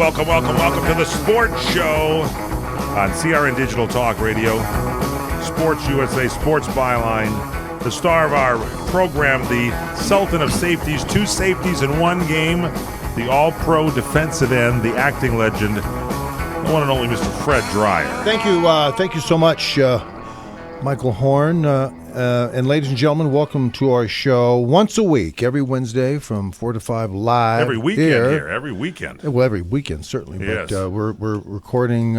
Welcome to the Sports Show on CRN Digital Talk Radio. Sports USA, Sports Byline. The star of our program, the Sultan of Safeties, 2 safeties in 1 game, the All-Pro defensive end, the acting legend, the one and only Mr. Fred Dryer. Thank you so much, Michael Horn. And ladies and gentlemen, welcome to our show once a week, every Wednesday from 4 to 5 live. Every weekend here. Every weekend. Well, every weekend, certainly. Yes. But we're recording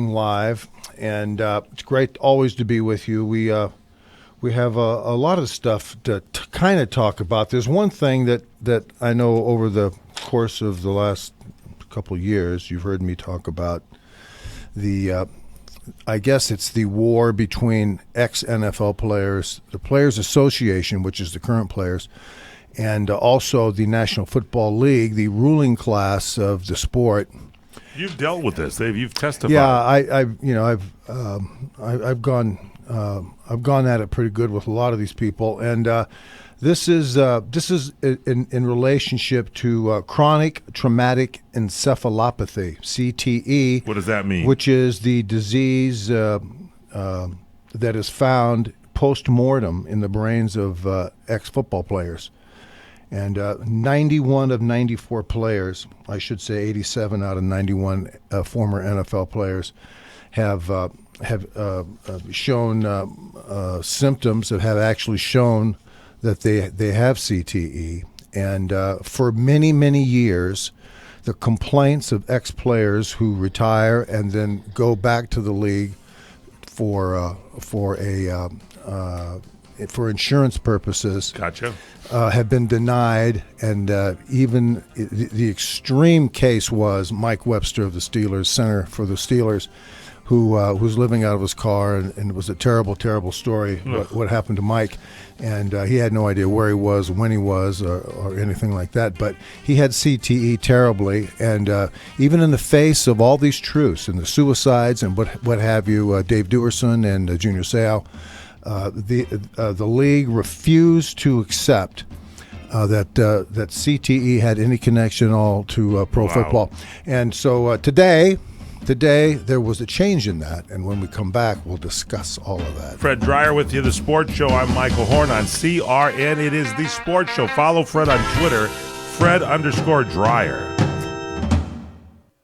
live, and it's great always to be with you. We have a lot of stuff to kind of talk about. There's one thing that I know over the course of the last couple of years, you've heard me talk about I guess it's the war between ex-NFL players, the Players Association, which is the current players, and also the National Football League, the ruling class of the sport. You've dealt with this, Dave. You've testified. Yeah, I've gone at it pretty good with a lot of these people, and this is in relationship to chronic traumatic encephalopathy, CTE. What does that mean? Which is the disease that is found post-mortem in the brains of ex-football players. And 91 of 94 players, I should say 87 out of 91 former NFL players, have shown symptoms that have actually shown that they have CTE. And for many, many years, the complaints of ex-players who retire and then go back to the league for insurance purposes, gotcha, have been denied. And even the extreme case was Mike Webster of the Steelers, center for the Steelers, who was living out of his car, and it was a terrible, terrible story, what happened to Mike. And he had no idea where he was, when he was, or anything like that. But he had CTE terribly, and even in the face of all these truths and the suicides and what have you, Dave Duerson and Junior Seau, the league refused to accept that CTE had any connection at all to pro football. And so today there was a change in that, and when we come back, we'll discuss all of that. Fred Dryer with you, The Sports Show. I'm Michael Horn on CRN. It is The Sports Show. Follow Fred on Twitter, Fred_Dryer.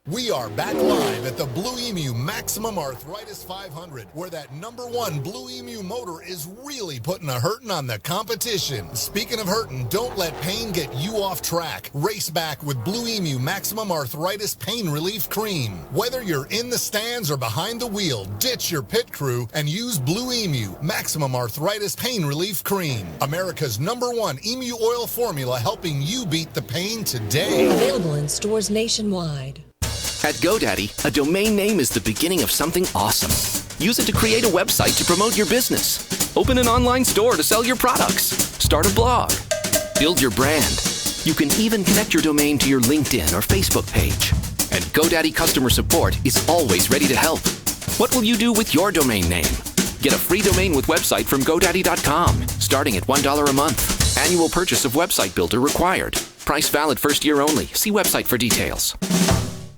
We are back live at the Blue Emu Maximum Arthritis 500, where that #1 Blue Emu motor is really putting a hurtin' on the competition. Speaking of hurtin', don't let pain get you off track. Race back with Blue Emu Maximum Arthritis Pain Relief Cream. Whether you're in the stands or behind the wheel, ditch your pit crew and use Blue Emu Maximum Arthritis Pain Relief Cream. America's #1 emu oil formula, helping you beat the pain today. Available in stores nationwide. At GoDaddy, a domain name is the beginning of something awesome. Use it to create a website to promote your business. Open an online store to sell your products. Start a blog. Build your brand. You can even connect your domain to your LinkedIn or Facebook page. And GoDaddy customer support is always ready to help. What will you do with your domain name? Get a free domain with website from GoDaddy.com, starting at $1 a month. Annual purchase of website builder required. Price valid first year only. See website for details.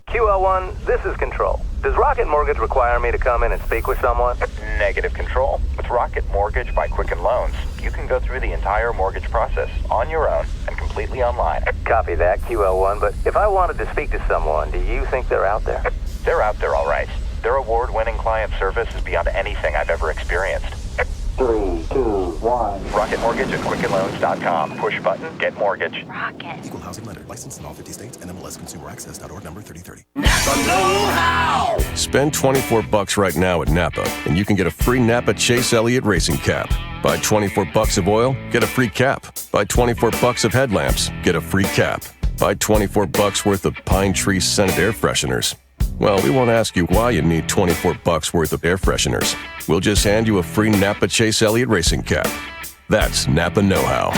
QL1, this is Control. Does Rocket Mortgage require me to come in and speak with someone? Negative, Control. With Rocket Mortgage by Quicken Loans, you can go through the entire mortgage process on your own and completely online. Copy that, QL1, but if I wanted to speak to someone, do you think they're out there? They're out there, all right. Their award-winning client service is beyond anything I've ever experienced. 3, 2, 1. Rocket Mortgage at QuickenLoans.com. Push button, get mortgage. Rocket. Equal housing lender. Licensed in all 50 states. NMLS Consumer Access.org number 3030. Napa Know-How! Spend $24 right now at Napa, and you can get a free Napa Chase Elliott racing cap. Buy $24 of oil, get a free cap. Buy $24 of headlamps, get a free cap. Buy $24 worth of Pine Tree scented air fresheners. Well, we won't ask you why you need $24 worth of air fresheners. We'll just hand you a free Napa Chase Elliott racing cap. That's Napa Know-How.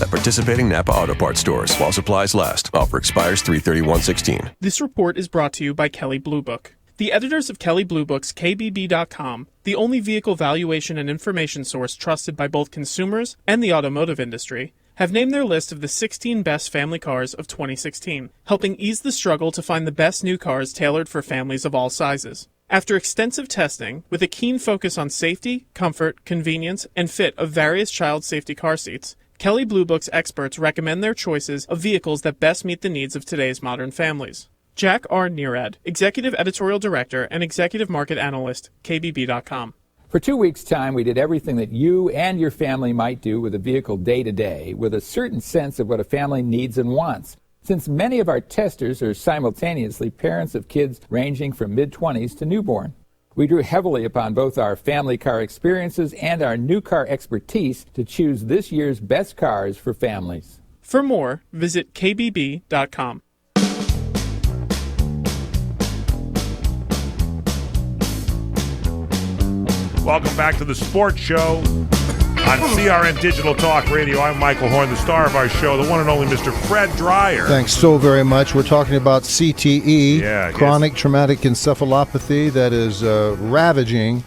At participating Napa Auto Parts stores while supplies last. Offer expires 3/31/16. This report is brought to you by Kelley Blue Book. The editors of Kelley Blue Book's KBB.com, the only vehicle valuation and information source trusted by both consumers and the automotive industry, have named their list of the 16 best family cars of 2016, helping ease the struggle to find the best new cars tailored for families of all sizes. After extensive testing, with a keen focus on safety, comfort, convenience, and fit of various child safety car seats, Kelley Blue Book's experts recommend their choices of vehicles that best meet the needs of today's modern families. Jack R. Neerad, Executive Editorial Director and Executive Market Analyst, KBB.com. For 2 weeks' time, we did everything that you and your family might do with a vehicle day to day, with a certain sense of what a family needs and wants. Since many of our testers are simultaneously parents of kids ranging from mid-20s to newborn, we drew heavily upon both our family car experiences and our new car expertise to choose this year's best cars for families. For more, visit KBB.com. Welcome back to the Sports Show on CRN Digital Talk Radio. I'm Michael Horn, the star of our show, the one and only Mr. Fred Dreyer. Thanks so very much. We're talking about CTE, chronic traumatic encephalopathy, that is ravaging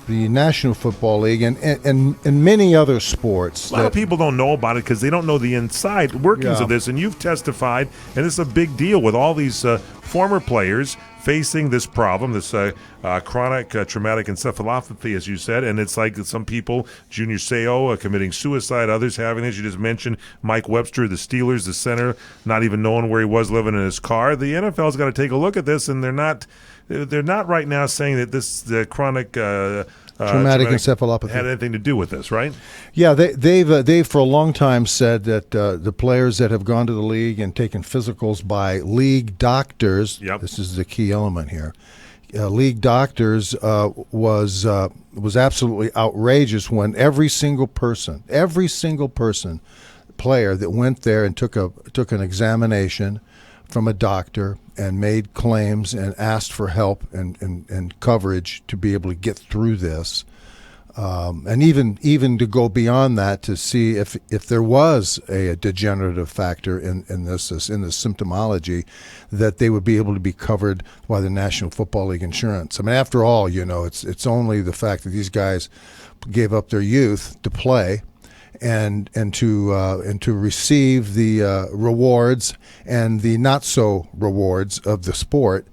the National Football League and many other sports. A lot of people don't know about it because they don't know the inside workings of this, and you've testified, and it's a big deal with all these former players facing this problem, this chronic traumatic encephalopathy, as you said, and it's like some people, Junior Seau committing suicide, others having this. You just mentioned Mike Webster, the Steelers, the center, not even knowing where he was living in his car. The NFL's got to take a look at this, and they're not right now saying that this chronic traumatic encephalopathy had anything to do with this, right? Yeah, they've for a long time said that the players that have gone to the league and taken physicals by league doctors, this is the key element here, league doctors was absolutely outrageous when every single player that went there and took an examination from a doctor and made claims and asked for help and coverage to be able to get through this, and even to go beyond that to see if there was a degenerative factor in the symptomology, that they would be able to be covered by the National Football League insurance. I mean, after all, it's only the fact that these guys gave up their youth to play and to receive the rewards and the not so rewards of the sport.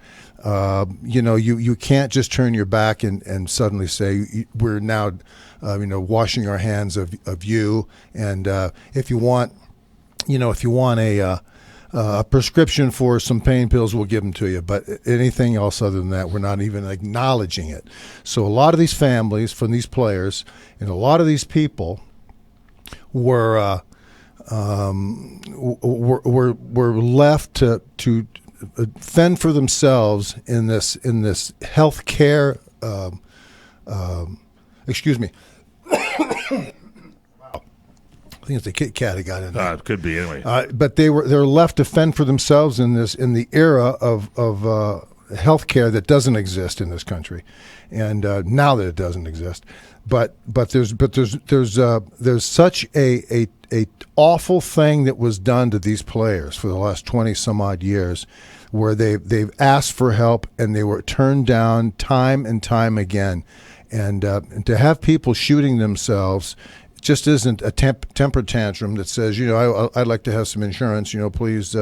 You can't just turn your back and suddenly say we're now washing our hands of you, and if you want a prescription for some pain pills, we'll give them to you, but anything else other than that, we're not even acknowledging it. So a lot of these families from these players and a lot of these people were left to fend for themselves in this health care. Excuse me. Wow. I think it's a Kit Kat that got in there. It could be anyway. But they're left to fend for themselves in the era of health care that doesn't exist in this country, and now that it doesn't exist. But there's such a awful thing that was done to these players for the last 20 some odd years, where they've asked for help and they were turned down time and time again, and to have people shooting themselves just isn't a temper tantrum that says, I'd like to have some insurance, please,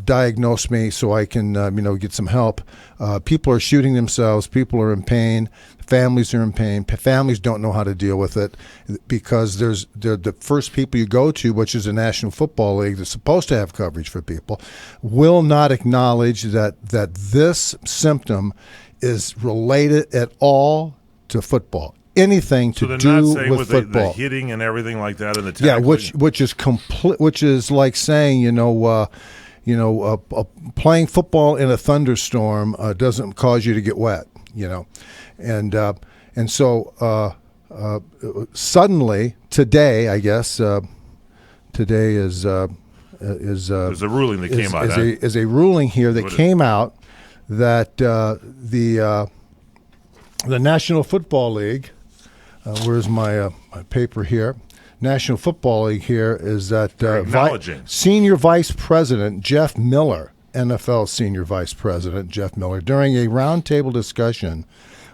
diagnose me so I can, get some help. People are shooting themselves. People are in pain. Families are in pain. Families don't know how to deal with it because they're the first people you go to, which is the National Football League that's supposed to have coverage for people, will not acknowledge that this symptom is related at all to football. Anything to do with football, the hitting and everything like that, and the tackling. Yeah, which is like saying, playing football in a thunderstorm doesn't cause you to get wet, and so suddenly today, I guess today is there's a ruling that came out. Is a ruling here that came out that the National Football League. Where's my paper here? National Football League here is that Senior Vice President Jeff Miller, NFL Senior Vice President Jeff Miller, during a roundtable discussion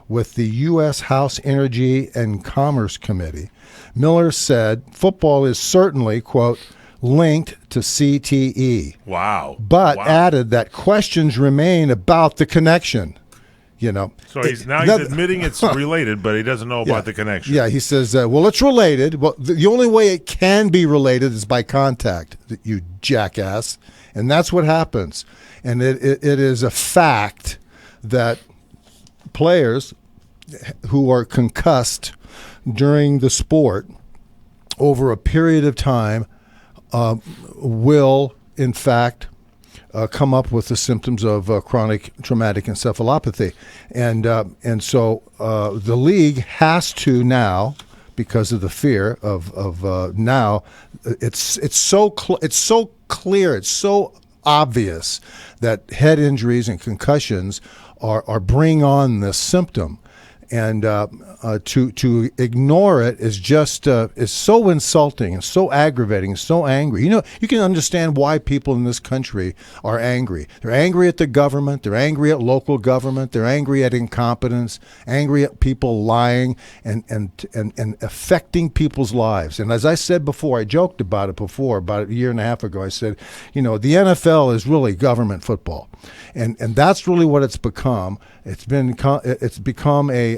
with the U.S. House Energy and Commerce Committee, Miller said football is certainly, quote, linked to CTE. Wow. But added that questions remain about the connection. So he's admitting it's related, but he doesn't know about the connection. Yeah, he says, well, it's related. Well, the only way it can be related is by contact, you jackass. And that's what happens. And it is a fact that players who are concussed during the sport over a period of time will, in fact, come up with the symptoms of chronic traumatic encephalopathy. And so the league has to now, because of the fear of now, it's so clear, it's so obvious that head injuries and concussions are bringing on this symptom. And to ignore it is just is so insulting and so aggravating, so angry. You can understand why people in this country are angry. They're angry at the government. They're angry at local government. They're angry at incompetence. Angry at people lying and affecting people's lives. And as I said before, I joked about it before, about a year and a half ago. I said, the NFL is really government football, and that's really what it's become. It's become a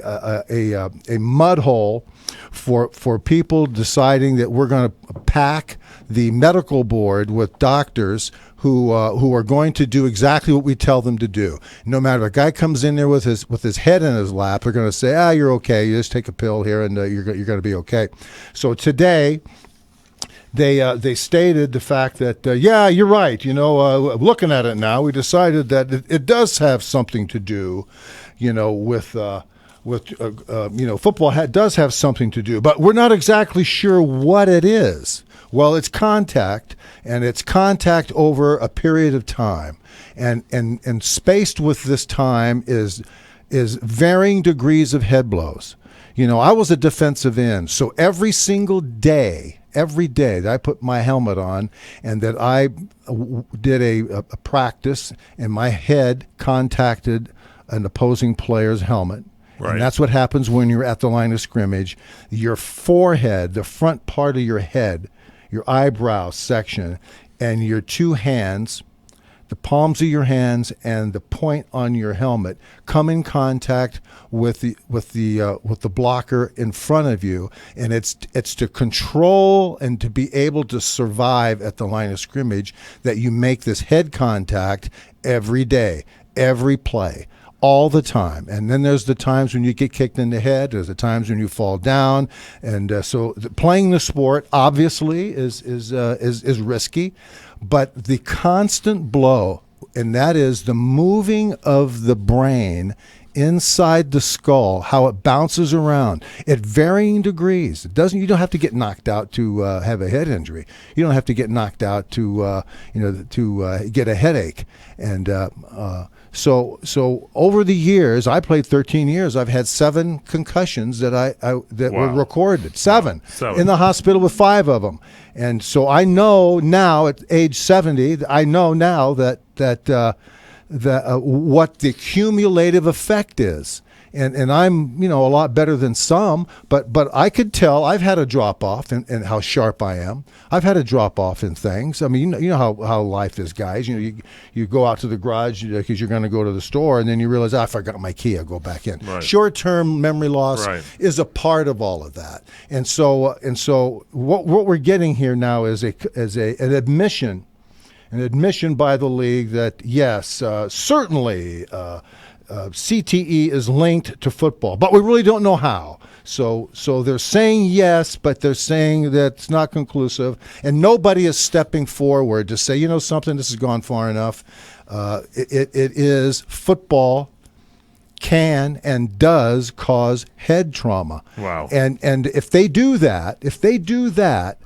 mud hole for people deciding that we're going to pack the medical board with doctors who are going to do exactly what we tell them to do. No matter, a guy comes in there with his head in his lap, they're going to say, you're okay. You just take a pill here and you're going to be okay. So today, they stated the fact that you're right. Looking at it now, we decided that it does have something to do, with football does have something to do, but we're not exactly sure what it is. Well, it's contact, and it's contact over a period of time, and spaced with this time is varying degrees of head blows. I was a defensive end, so every day that I put my helmet on and that I did a practice and my head contacted an opposing player's helmet. Right. And that's what happens when you're at the line of scrimmage. Your forehead, the front part of your head, your eyebrow section, and your two hands, the palms of your hands and the point on your helmet come in contact with the blocker in front of you, and it's to control and to be able to survive at the line of scrimmage that you make this head contact every day, every play, all the time. And then there's the times when you get kicked in the head. There's the times when you fall down, and so playing the sport obviously is risky. But the constant blow, and that is the moving of the brain inside the skull, how it bounces around at varying degrees. You don't have to get knocked out to have a head injury. You don't have to get knocked out to get a headache. And so over the years, I played 13 years. I've had 7 concussions that were recorded. Seven in the hospital with 5 of them. And so I know now at age 70, I know now that what the cumulative effect is. And I'm, a lot better than some, but I could tell I've had a drop off in how sharp I am. I've had a drop off in things. I mean, you know how life is, guys. You go out to the garage because you're going to go to the store, and then you realize, I forgot my key. I'll go back in. Right. Short-term memory loss is a part of all of that. And so what we're getting here now is an admission by the league that yes, certainly. CTE is linked to football, but we really don't know how. So they're saying yes, but they're saying that it's not conclusive, and nobody is stepping forward to say, something, this has gone far enough. It is football can and does cause head trauma. Wow. And if they do that,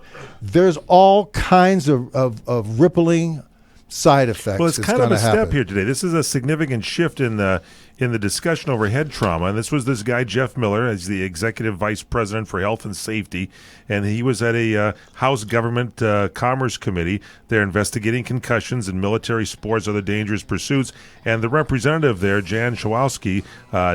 there's all kinds of rippling side effects. Well, it's kind of a step here today. This is a significant shift in the in the discussion over head trauma. And this was this guy, Jeff Miller, as the Executive Vice President for Health and Safety. And he was at a House Government Commerce Committee. They're investigating concussions in military sports, other dangerous pursuits. And the representative there, Jan Schawowski,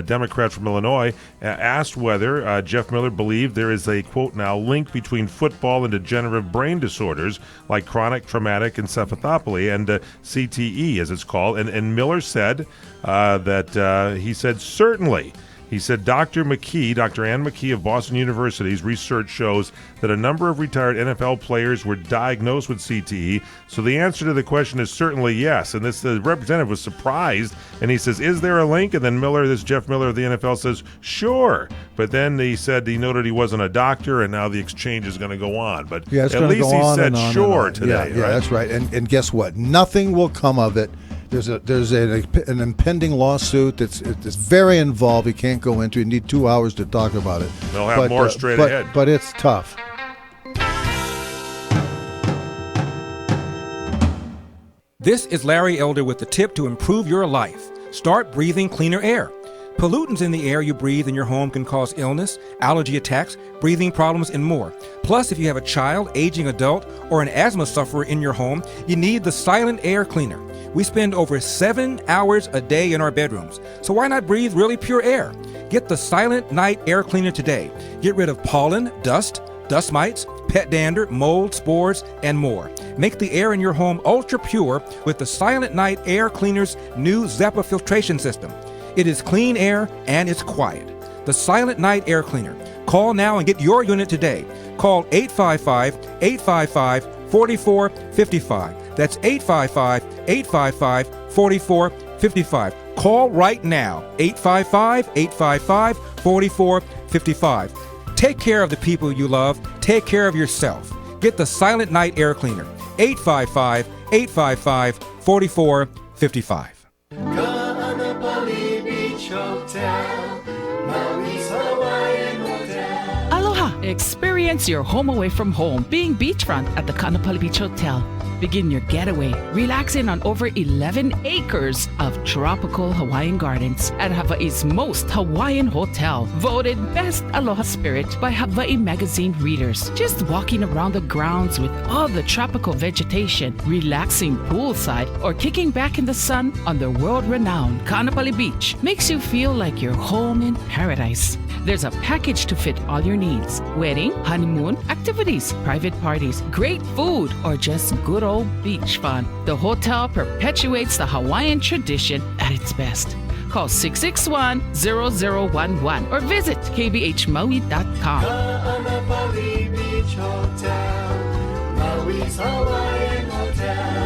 Democrat from Illinois, asked whether Jeff Miller believed there is a, quote now, link between football and degenerative brain disorders like chronic traumatic encephalopathy and CTE, as it's called. And Miller said that he said, certainly. He said Dr. Ann McKee of Boston University's research shows that a number of retired NFL players were diagnosed with CTE. So the answer to the question is certainly yes. And the representative was surprised, and he says, is there a link? And then Jeff Miller of the NFL says, sure. But then he noted he wasn't a doctor, and now the exchange is going to go on. But yeah, at least he said sure today. Yeah, right? That's right. And guess what? Nothing will come of it. There's an impending lawsuit that's very involved. We can't go into. You need 2 hours to talk about it. They'll have more straight ahead. But it's tough. This is Larry Elder with the tip to improve your life. Start breathing cleaner air. Pollutants in the air you breathe in your home can cause illness, allergy attacks, breathing problems, and more. Plus, if you have a child, aging adult, or an asthma sufferer in your home, you need the Silent Air Cleaner. We spend over 7 hours a day in our bedrooms, so why not breathe really pure air? Get the Silent Night Air Cleaner today. Get rid of pollen, dust mites, pet dander, mold, spores, and more. Make the air in your home ultra pure with the Silent Night Air Cleaner's new Zeppa filtration system. It is clean air and it's quiet. The Silent Night Air Cleaner. Call now and get your unit today. Call 855-855-4455. That's 855-855-4455. Call right now. 855-855-4455. Take care of the people you love. Take care of yourself. Get the Silent Night Air Cleaner. 855-855-4455. Aloha! Experience your home away from home being beachfront at the Kaanapali Beach Hotel. Begin your getaway relaxing on over 11 acres of tropical Hawaiian gardens at Hawaii's most Hawaiian hotel, voted Best Aloha Spirit by Hawaii magazine readers. Just walking around the grounds with all the tropical vegetation, relaxing poolside, or kicking back in the sun on the world-renowned Kaanapali Beach makes you feel like you're home in paradise. There's a package to fit all your needs: wedding, honeymoon, activities, private parties, great food, or just good old beach fun. The hotel perpetuates the Hawaiian tradition at its best. Call 661-0011 or visit kbhmaui.com. Kaanapali Beach Hotel, Maui's Hawaiian Hotel.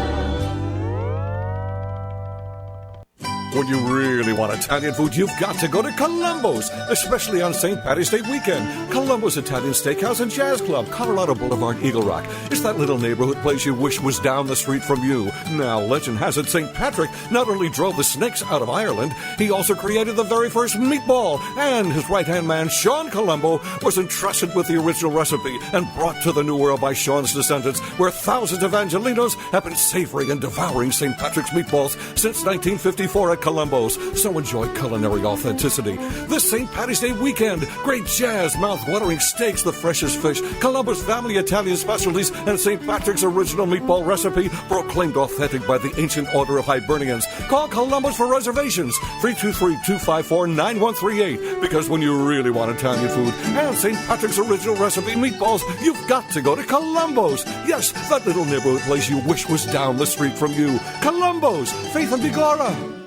When you really want Italian food, you've got to go to Columbo's, especially on St. Patty's Day weekend. Columbo's Italian Steakhouse and Jazz Club, Colorado Boulevard, Eagle Rock. It's that little neighborhood place you wish was down the street from you. Now, legend has it St. Patrick not only drove the snakes out of Ireland, he also created the very first meatball, and his right-hand man, Sean Columbo, was entrusted with the original recipe and brought to the New World by Sean's descendants, where thousands of Angelinos have been savoring and devouring St. Patrick's meatballs since 1954 at Columbo's. So enjoy culinary authenticity this St. Patty's Day weekend. Great jazz, mouth-watering steaks, the freshest fish, Columbo's family Italian specialties, and St. Patrick's original meatball recipe, proclaimed authentic by the Ancient Order of Hibernians. Call Columbo's for reservations, 323-254-9138, because when you really want Italian food and St. Patrick's original recipe meatballs, you've got to go to Columbo's. Yes, that little neighborhood place you wish was down the street from you. Columbo's, Faith and Bigora.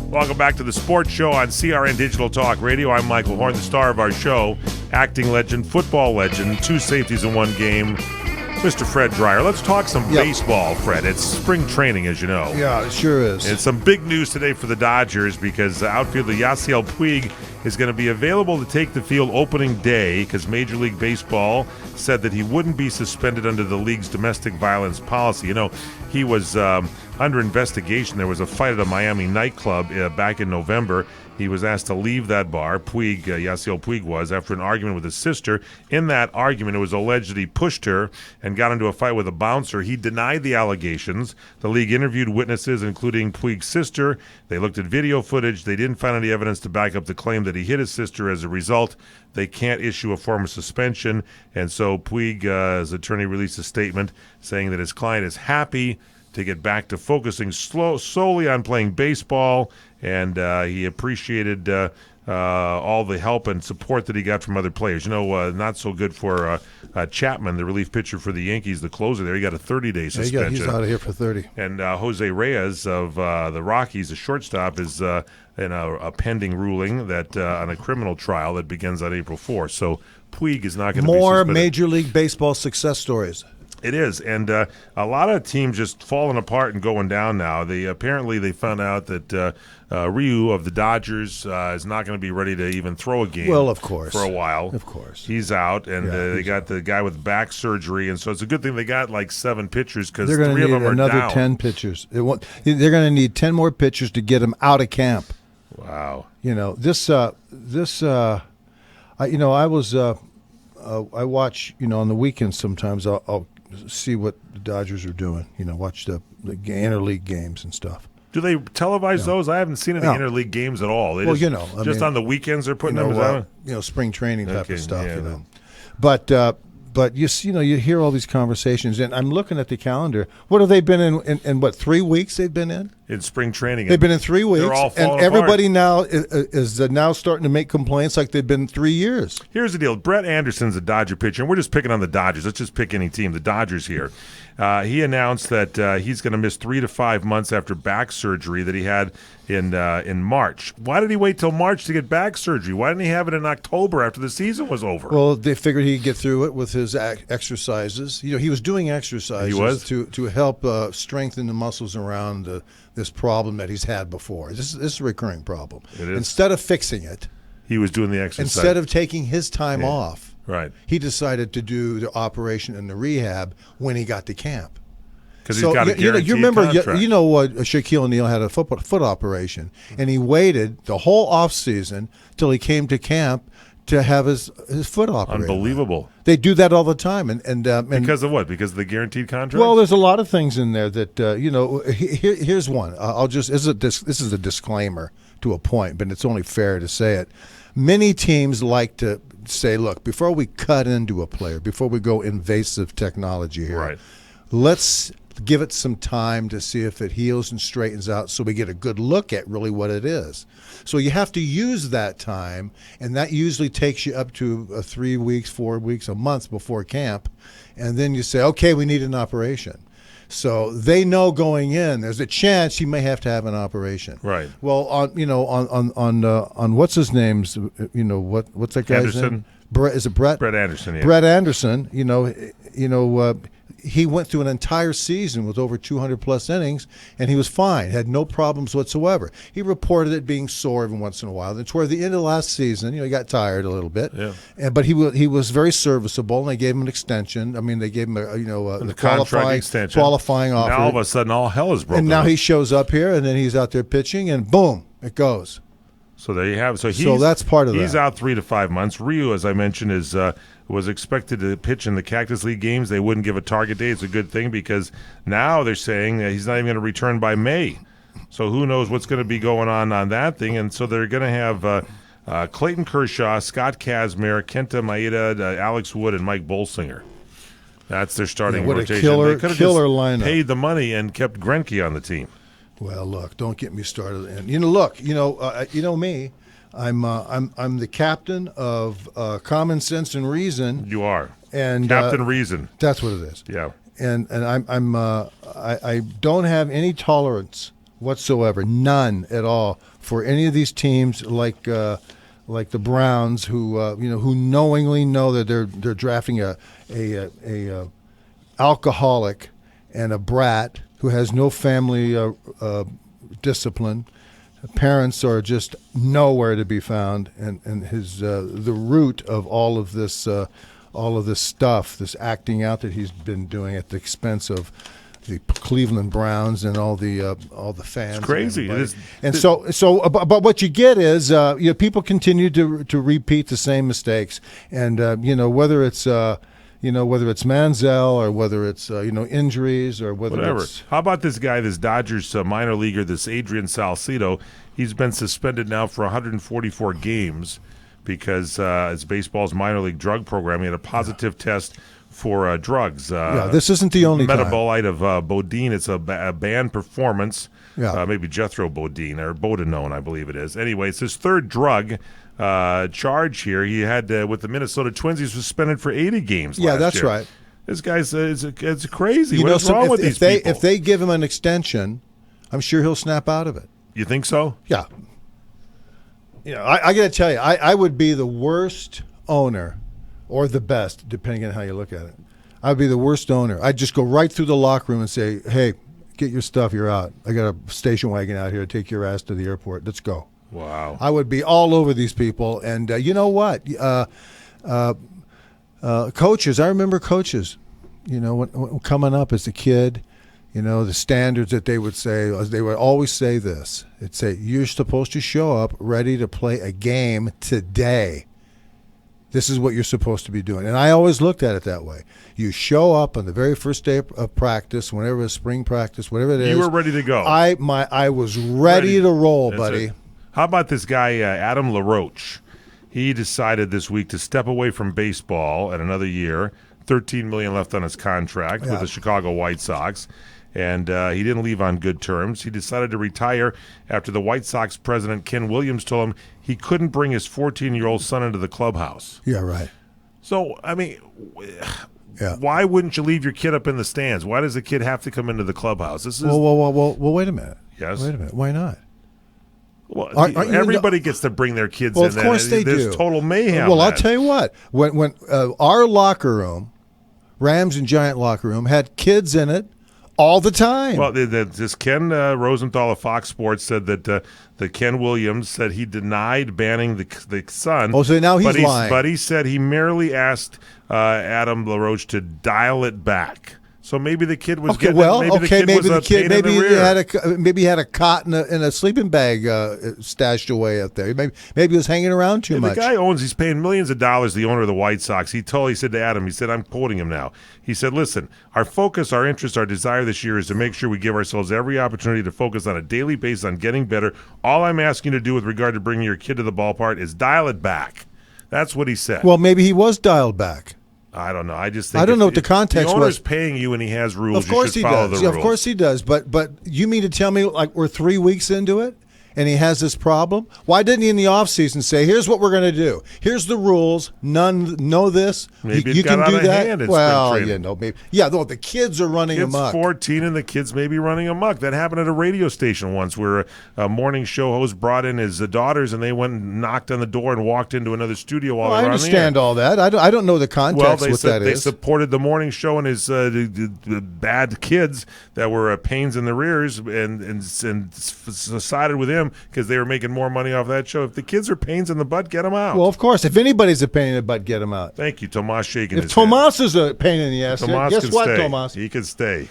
Welcome back to the Sports Show on CRN Digital Talk Radio. I'm Michael Horn, the star of our show, acting legend, football legend, 2 safeties in 1 game, Mr. Fred Dreyer. Let's talk some baseball, Fred. It's spring training, as you know. Yeah, it sure is. And some big news today for the Dodgers because outfielder Yasiel Puig is going to be available to take the field opening day because Major League Baseball said that he wouldn't be suspended under the league's domestic violence policy. You know, he was under investigation. There was a fight at a Miami nightclub back in November, He was asked to leave that bar. Puig, Yasiel Puig was, after an argument with his sister. In that argument, it was alleged that he pushed her and got into a fight with a bouncer. He denied the allegations. The league interviewed witnesses, including Puig's sister. They looked at video footage. They didn't find any evidence to back up the claim that he hit his sister. As a result, they can't issue a form of suspension. And so Puig's attorney released a statement saying that his client is happy to get back to focusing solely on playing baseball, and he appreciated all the help and support that he got from other players. Not so good for Chapman, the relief pitcher for the Yankees, the closer there. He got a 30-day suspension. He's out of here for 30. And Jose Reyes of the Rockies, the shortstop, is in a pending ruling that on a criminal trial that begins on April 4th. So Puig is not going to be More suspended. Major League Baseball success stories. It is, and a lot of teams just falling apart and going down now. Apparently they found out that Ryu of the Dodgers is not going to be ready to even throw a game. Well, of course, for a while. Of course, he's out, and they got the guy with back surgery, and so it's a good thing they got like 7 pitchers because 3 of them are another down. 10 pitchers. They're going to need 10 more pitchers to get him out of camp. Wow. I watch, on the weekends sometimes I'll see what the Dodgers are doing, watch the interleague games and stuff. Do they televise those? I haven't seen any interleague games at all. They just on the weekends they're putting them out? Spring training type of stuff, But you hear all these conversations, and I'm looking at the calendar. What have they been in what, 3 weeks they've been in? In spring training. They've been in 3 weeks, They're all and everybody now is now starting to make complaints like they've been 3 years. Here's the deal. Brett Anderson's a Dodger pitcher, and we're just picking on the Dodgers. Let's just pick any team. The Dodgers here. He announced that he's going to miss 3 to 5 months after back surgery that he had in March. Why did he wait till March to get back surgery? Why didn't he have it in October after the season was over? Well, they figured he'd get through it with his exercises. He was doing exercises to help strengthen the muscles around this problem that he's had before. This is a recurring problem. It is. Instead of fixing it, he was doing the exercise. Instead of taking his time off, right, he decided to do the operation and the rehab when he got to camp. Because he's got a guaranteed you remember, contract. Shaquille O'Neal had a foot operation, and he waited the whole off season till he came to camp to have his foot operated. Unbelievable. They do that all the time, and because of what? Because of the guaranteed contract. Well, there's a lot of things in there that here's one. This is a disclaimer to a point, but it's only fair to say it. Many teams like to say, look, before we cut into a player, before we go invasive technology here, right, let's give it some time to see if it heals and straightens out so we get a good look at really what it is. So you have to use that time, and that usually takes you up to 3 weeks, 4 weeks, a month before camp. And then you say, okay, we need an operation. So they know going in, there's a chance you may have to have an operation. Right. Well, on what's his name's, what's that guy's Anderson. name? Is it Brett? Brett Anderson. Yeah. Brett Anderson. He went through an entire season with over 200-plus innings, and he was fine, had no problems whatsoever. He reported it being sore every once in a while. And toward the end of last season, he got tired a little bit. Yeah. But he was very serviceable, and they gave him an extension. I mean, they gave him a contract extension, qualifying offer. Now all of a sudden, all hell is broken. And now he shows up here, and then he's out there pitching, and boom, it goes. So there you have it. So that's part of that. He's out 3 to 5 months. Ryu, as I mentioned, was expected to pitch in the Cactus League games. They wouldn't give a target date. It's a good thing because now they're saying that he's not even going to return by May. So who knows what's going to be going on that thing. And so they're going to have Clayton Kershaw, Scott Kazmir, Kenta Maeda, Alex Wood, and Mike Bolsinger. That's their starting what rotation. A killer, they could have killer just lineup. paid the money and kept Greinke on the team. Well, look, don't get me started. And you know me. I'm the captain of Common Sense and Reason. You are, and Captain Reason. That's what it is. Yeah. And I don't have any tolerance whatsoever, none at all, for any of these teams like the Browns who knowingly know that they're drafting a alcoholic and a brat who has no family discipline. Parents are just nowhere to be found, and his the root of all of this stuff, this acting out that he's been doing at the expense of Cleveland Browns and all the fans. It's crazy. But what you get is people continue to repeat the same mistakes, and whether it's Manziel or whether it's injuries or whatever. How about this guy, this Dodgers minor leaguer, this Adrian Salcedo? He's been suspended now for 144 games because it's baseball's minor league drug program. He had a positive test for drugs. This isn't the only metabolite of Bodine. It's a banned performance. Yeah. Maybe Jethro Bodine or Bodinone, I believe it is. Anyway, it's his third drug charge here. He had with the Minnesota Twins. He's suspended for 80 games. Yeah, last that's year. right. This guy's it's crazy. What's wrong with these people? If they give him an extension, I'm sure he'll snap out of it. You think so? Yeah. I got to tell you, I would be the worst owner, or the best, depending on how you look at it. I'd be the worst owner. I'd just go right through the locker room and say, "Hey, get your stuff. You're out. I got a station wagon out here to take your ass to the airport. Let's go." Wow. I would be all over these people. And you know what? Coaches, I remember coaches, when coming up as a kid, the standards that they would say, they would always say this. It'd say, you're supposed to show up ready to play a game today. This is what you're supposed to be doing. And I always looked at it that way. You show up on the very first day of practice, whenever it's spring practice, whatever it is. You were ready to go. I was ready to roll, buddy. How about this guy, Adam LaRoche? He decided this week to step away from baseball at another year. $13 million left on his contract with the Chicago White Sox. And he didn't leave on good terms. He decided to retire after the White Sox president, Ken Williams, told him he couldn't bring his 14-year-old son into the clubhouse. Yeah, right. So, I mean, why wouldn't you leave your kid up in the stands? Why does the kid have to come into the clubhouse? Well, wait a minute. Yes? Wait a minute. Why not? Well, everybody gets to bring their kids in. Well, of course they do. There's total mayhem. Well, I'll tell you what. When our locker room, Rams and Giant locker room, had kids in it all the time. Well, this Ken Rosenthal of Fox Sports said that the Ken Williams said he denied banning the son. Oh, so now he's lying. But he said he merely asked Adam LaRoche to dial it back. So maybe the kid was maybe he had a cot in a sleeping bag stashed away up there. Maybe he was hanging around too much. The guy he's paying millions of dollars, the owner of the White Sox. He said to Adam, I'm quoting him now. He said, listen, our focus, our interest, our desire this year is to make sure we give ourselves every opportunity to focus on a daily basis on getting better. All I'm asking you to do with regard to bringing your kid to the ballpark is dial it back. That's what he said. Well, maybe he was dialed back. I don't know. I just think I don't know what the context was. The owner's paying you and he has rules. Of course you should follow he does. the rules. Of course he does. But you mean to tell me like we're 3 weeks into it and he has this problem? Why didn't he in the offseason say, here's what we're going to do. Here's the rules. None know this. Maybe you it got can out do of that. hand in Well, spring training. maybe. Yeah, though the kids are running amok. 14 and the kids may be running amok. That happened at a radio station once where a morning show host brought in his daughters and they went and knocked on the door and walked into another studio while they were on the air. I understand all that. I don't know the context that is. They supported the morning show and his the bad kids that were pains in the rears and sided with him because they were making more money off that show. If the kids are pains in the butt, get them out. Well, of course. If anybody's a pain in the butt, get them out. Thank you, Tomas shaking his head. If Tomas is a pain in the ass, guess what, stay. Tomas? He can stay.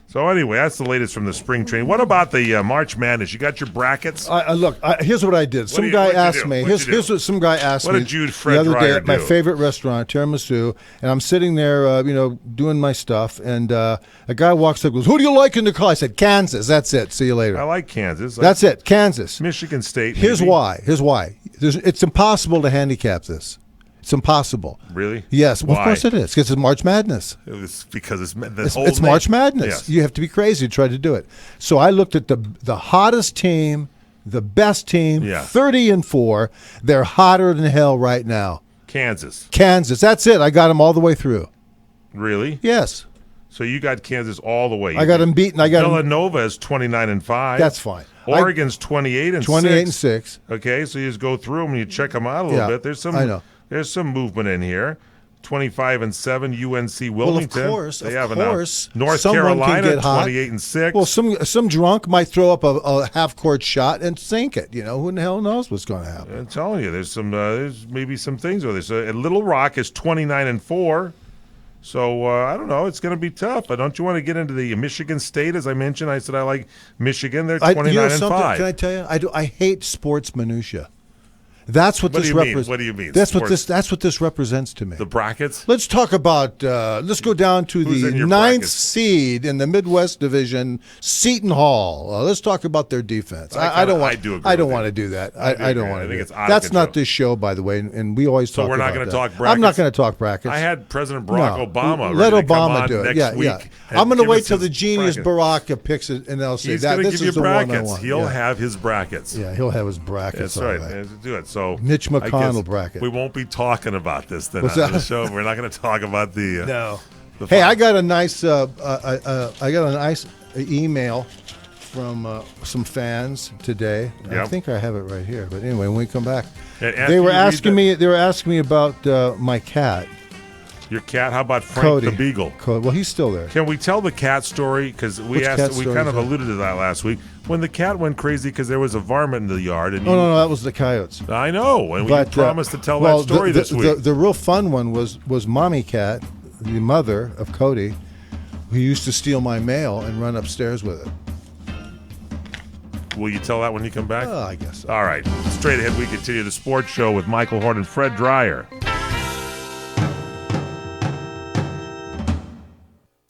So anyway, that's the latest from the spring training. What about the March Madness? You got your brackets? Look, here's what I did. Some guy asked me. Here's what some guy asked me. What did Jude Fred the other day Dreyer at my do? favorite restaurant, Tiramisu, and I'm sitting there, doing my stuff, and a guy walks up and goes, "Who do you like in the call?" I said, "Kansas." That's it. See you later. I like Kansas. That's it. Kansas. Michigan State. Here's why. It's impossible to handicap this. It's impossible. Really? Yes. Well, Why? of course it is, because it's March Madness. It's because it's March Madness. Yes. You have to be crazy to try to do it. So I looked at the hottest team, the best team, 30-4. They're hotter than hell right now. Kansas. That's it. I got them all the way through. Really? Yes. So you got Kansas all the way. I got them beaten. Villanova is 29-5. That's fine. Oregon's 28-6. 28-6. Okay, so you just go through them and you check them out a little bit. There's some movement in here. 25-7 UNC Wilmington. Well, of they course. North Someone Carolina can get hot. 28-6. Well, some drunk might throw up a half court shot and sink it. Who the hell knows what's going to happen? I'm telling you, there's maybe some things with this. Little Rock is 29-4. So, I don't know. It's going to be tough. But don't you want to get into the Michigan State, as I mentioned? I said I like Michigan. They're 29-5. Can I tell you? I hate sports minutia. That's what this represents. What do you mean? That's what this represents to me. The brackets? Let's talk about. Let's go down to the 9th seed in the Midwest Division, Seton Hall. Let's talk about their defense. I don't want to do that. I don't want to. It's out of That's control. not this show, by the way, and we always talk. So we're not going to talk brackets. I'm not going to talk brackets. I had President Barack Obama. Let ready to come Obama on do it. next week I'm going to wait us till the his genius brackets. Barack picks it, and they'll say He's that going to this give is you the one I brackets. want. He'll have his brackets. Yeah, he'll have his brackets. That's all right. Do it. So Mitch I guess McConnell bracket. We won't be talking about this then What's on that? the show. We're not going to talk about the no. the Hey, fun. I got a nice email from some fans today. I Yep. think I have it right here. But anyway, when we come back, And they were after you read asking me. They were asking me about my cat, your cat. How about Frank Cody the Beagle? Well, he's still there. Can we tell the cat story? Because we Which cat we story kind is of that? alluded to that last week when the cat went crazy because there was a varmint in the yard. And No, that was the coyotes. I know, and we But, promised to tell well, that story this week. The real fun one was Mommy Cat, the mother of Cody, who used to steal my mail and run upstairs with it. Will you tell that when you come back? I guess so. All right. Straight ahead, we continue the sports show with Michael Horn and Fred Dreyer.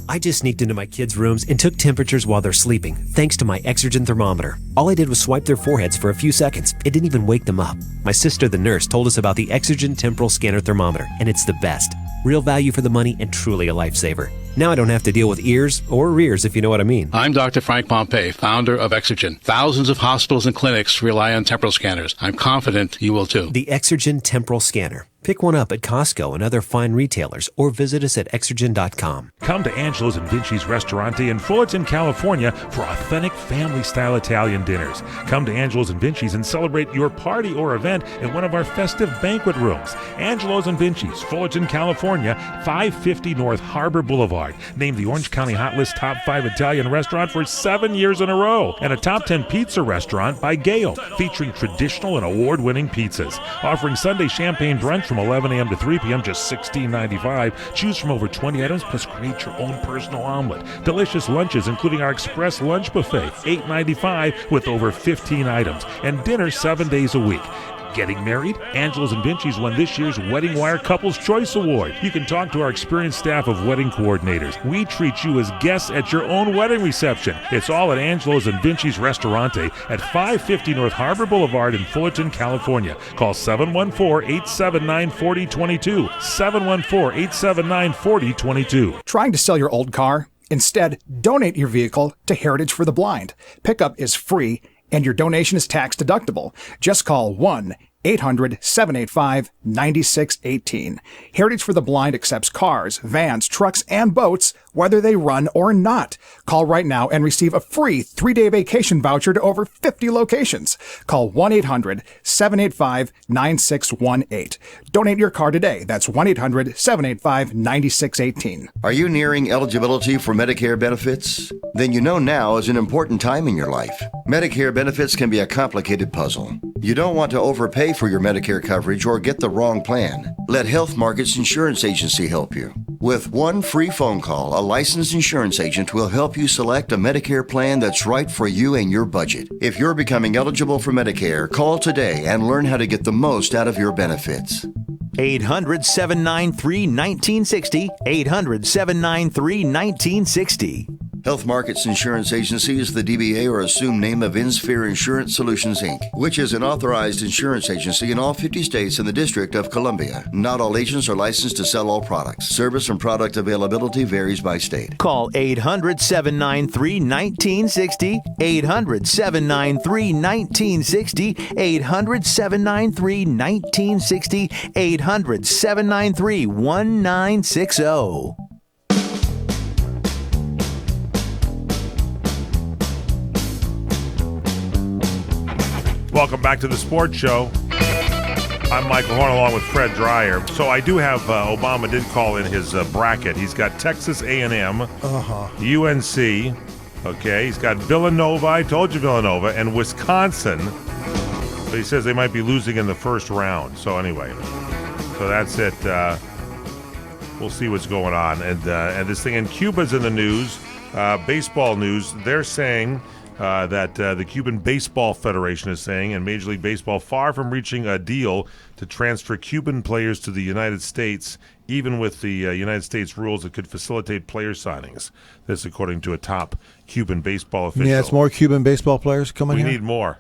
I just sneaked into my kids' rooms and took temperatures while they're sleeping, thanks to my Exergen thermometer. All I did was swipe their foreheads for a few seconds. It didn't even wake them up. My sister, the nurse, told us about the Exergen temporal scanner thermometer, and it's the best. Real value for the money and truly a lifesaver. Now I don't have to deal with ears or rears, if you know what I mean. I'm Dr. Frank Pompey, founder of Exergen. Thousands of hospitals and clinics rely on temporal scanners. I'm confident you will too. The Exergen temporal scanner. Pick one up at Costco and other fine retailers, or visit us at Exergen.com. Come to Angelo's and Vinci's Restaurante in Fullerton, California for authentic family-style Italian dinners. Come to Angelo's and Vinci's and celebrate your party or event in one of our festive banquet rooms. Angelo's and Vinci's, Fullerton, California, 550 North Harbor Boulevard. Named the Orange County Hot List Top 5 Italian restaurant for 7 years in a row. And a Top 10 pizza restaurant by Gale, featuring traditional and award-winning pizzas. Offering Sunday champagne brunch from 11 a.m. to 3 p.m., just $16.95. Choose from over 20 items, plus create your own personal omelet. Delicious lunches, including our Express Lunch Buffet, $8.95 with over 15 items. And dinner 7 days a week. Getting married? Angelo's and Vinci's won this year's Wedding Wire Couples Choice Award. You can talk to our experienced staff of wedding coordinators. We treat you as guests at your own wedding reception. It's all at Angelo's and Vinci's Restaurante at 550 North Harbor Boulevard in Fullerton, California. Call 714-879-4022. 714-879-4022. Trying to sell your old car? Instead, donate your vehicle to Heritage for the Blind. Pickup is free and your donation is tax deductible. Just call 1-800-785-9618. Heritage for the Blind accepts cars, vans, trucks, and boats, whether they run or not. Call right now and receive a free 3-day vacation voucher to over 50 locations. Call 1-800-785-9618. Donate your car today. That's 1-800-785-9618. Are you nearing eligibility for Medicare benefits? Then you know now is an important time in your life. Medicare benefits can be a complicated puzzle. You don't want to overpay for your Medicare coverage or get the wrong plan. Let Health Markets Insurance Agency help you. With one free phone call, a licensed insurance agent will help you select a Medicare plan that's right for you and your budget. If you're becoming eligible for Medicare, call today and learn how to get the most out of your benefits. 800-793-1960. 800-793-1960. Health Markets Insurance Agency is the DBA or assumed name of InSphere Insurance Solutions, Inc., which is an authorized insurance agency in all 50 states and the District of Columbia. Not all agents are licensed to sell all products. Service and product availability varies by state. Call 800-793-1960. 800-793-1960. 800-793-1960. 800-793-1960. Welcome back to the sports show. I'm Michael Horn along with Fred Dreyer. So I do have Obama did call in his bracket. He's got Texas A&M, UNC. Okay, he's got Villanova. I told you Villanova, and Wisconsin. But he says they might be losing in the first round. So anyway, so that's it. we'll see what's going on. And this thing in Cuba's in the news, baseball news. They're saying that the Cuban Baseball Federation is saying, and Major League Baseball, far from reaching a deal to transfer Cuban players to the United States, even with the United States rules that could facilitate player signings. This according to a top Cuban baseball official. Yeah, it's more Cuban baseball players coming We here? need more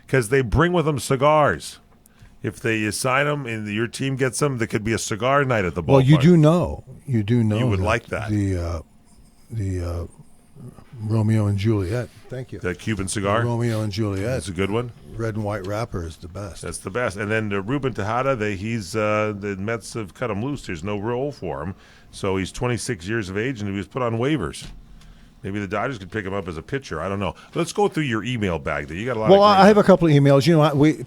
because they bring with them cigars. If they sign them and your team gets them, there could be a cigar night at the ballpark. Well, you do know. You would like that. The Romeo and Juliet. Thank you. The Cuban cigar? The Romeo and Juliet. That's a good one. Red and white wrapper is the best. That's the best. And then Ruben Tejada, the Mets have cut him loose. There's no role for him. So he's 26 years of age, and he was put on waivers. Maybe the Dodgers could pick him up as a pitcher. I don't know. Let's go through your email bag there. You got a lot. Well, of I have a couple of emails.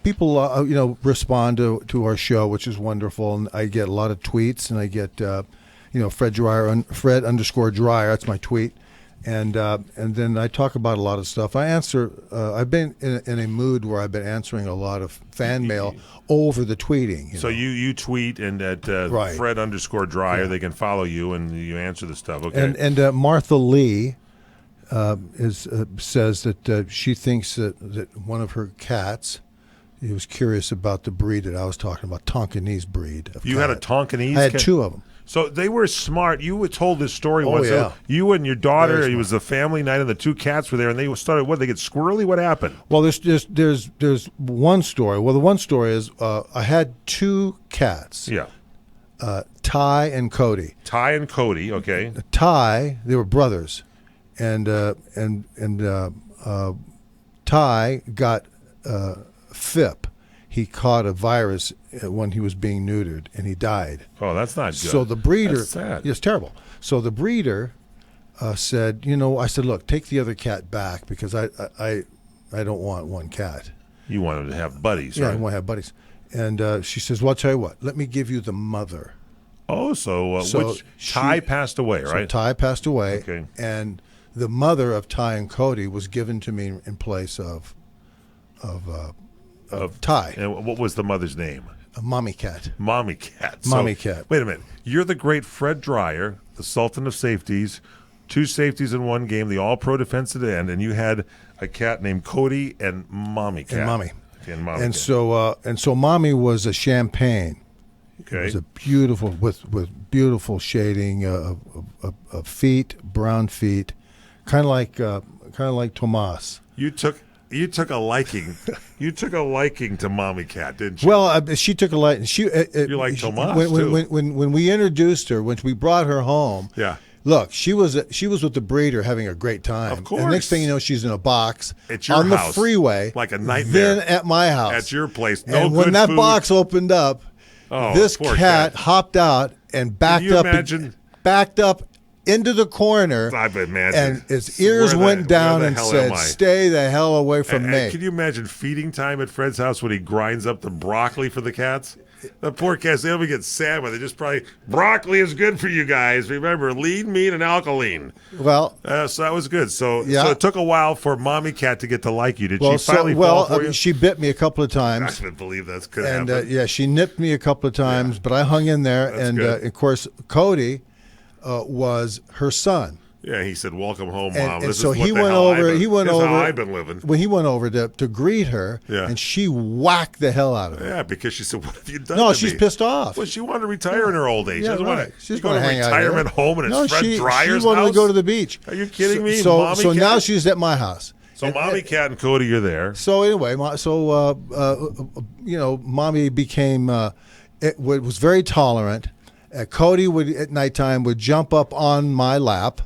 People respond to our show, which is wonderful, and I get a lot of tweets, and I get Fred _Dryer. That's my tweet, and then I talk about a lot of stuff. I answer. I've been in a mood where I've been answering a lot of fan mail over the tweeting. So you tweet, and at Right. Fred _Dryer, they can follow you, and you answer the stuff. Okay. And Martha Lee says that she thinks that one of her cats. He was curious about the breed that I was talking about, Tonkinese breed. You had a Tonkinese? I had cat? 2 of them. So they were smart. You were told this story Oh, once. yeah. You and your daughter, Very it was a family night, and the 2 cats were there, and they started, they get squirrely? What happened? Well, there's one story. Well, the one story is I had 2 cats. Yeah. Ty and Cody. Ty and Cody, okay. Ty, they were brothers, and Ty got FIP. He caught a virus when he was being neutered, and he died. Oh, that's not good. So the breeder, That's sad. it's terrible. So the breeder said, I said, look, take the other cat back because I don't want one cat. You wanted to have buddies, Yeah, right? I want to have buddies. And she says, well, I'll tell you what, let me give you the mother. Oh, so which she- Ty passed away, So right? Ty passed away, Okay. and the mother of Ty and Cody was given to me in place of Ty. And what was the mother's name? A mommy cat. Mommy Cat. Mommy Cat. Wait a minute. You're the great Fred Dryer, the Sultan of Safeties, 2 safeties in one game, the All-Pro defensive end, and you had a cat named Cody and Mommy Cat. And Mommy. Okay, and Mommy And Cat. so Mommy was a champagne. Okay. It was a beautiful with beautiful shading of feet, brown feet, kind of like Tomas. You took a liking. You took a liking to Mommy Cat, didn't you? Well, she took a light. She You like Tomas, too. when we introduced her, when we brought her home. Yeah. Look, she was with the breeder having a great time. Of course. And next thing you know, she's in a box At your on house, the freeway, like a nightmare. Then at my house, At your place, no and when good that food. box opened up, Oh, this poor cat hopped out and backed you up, imagine? backed up into the corner. I've imagined. And his ears Where went the down and hell said, am I? "Stay the hell away from And me." can you imagine feeding time at Fred's house when he grinds up the broccoli for the cats? The poor cats, they don't even get sad, but they just probably, broccoli is good for you guys. Remember, lean, mean, and alkaline. Well, so that was good. So Yeah. so it took a while for Mommy Cat to get to like you. Did she finally fall for you? she bit me a couple of I times. couldn't believe that's could And happen. she nipped me a couple of times, but I hung in there. That's And good. of course, Cody was her son. Yeah, he said, "Welcome home, Mom." And This so is what he the went hell over. I've been- He went this is over. how I've been living. When he went over to greet her, Yeah. and she whacked the hell out of her. Yeah, because she said, "What have you done?" No, to she's me?" pissed off. Well, she wanted to retire in her old age. Yeah, she doesn't right. want to. She's She's going to hang out here. retirement home, and it's No, Fred she Dryer's wanted house. to go to the beach. Are you kidding me? So Mommy Cat? now she's at my house. So Mommy Cat and Cody are there. So anyway, Mommy became was very tolerant. Cody would at nighttime would jump up on my lap,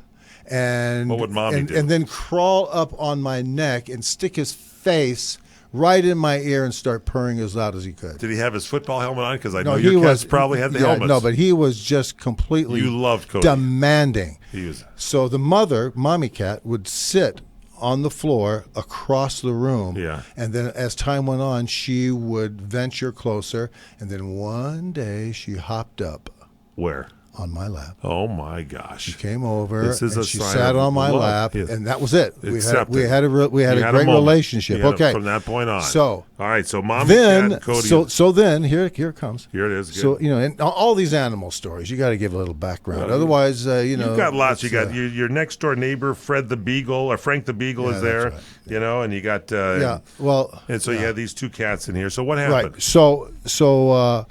and What would Mommy do? And then crawl up on my neck and stick his face right in my ear and start purring as loud as he could. Did he have his football helmet on? Because I know he your was cats probably had the yeah, helmets. No, but he was just completely You loved Cody. demanding. He was. So the mother, Mommy Cat, would sit on the floor across the room. Yeah. And then as time went on, she would venture closer. And then one day she hopped up Where? on my lap. Oh my gosh! She came over. This is and a she sign sat of on my love. lap, Yes. and that was it. We Accepted. had a You great had a moment. relationship. You had Okay, from that point on. So all right. So Mommy then, Cat, Cody. so then here it comes. Here it is. Good. So and all these animal stories, you got to give a little background. Well, Otherwise, you've got lots. You got your next door neighbor, Fred the Beagle, or Frank the Beagle is there. that's right. And you got and so you had these two cats in here. So what happened? Right. So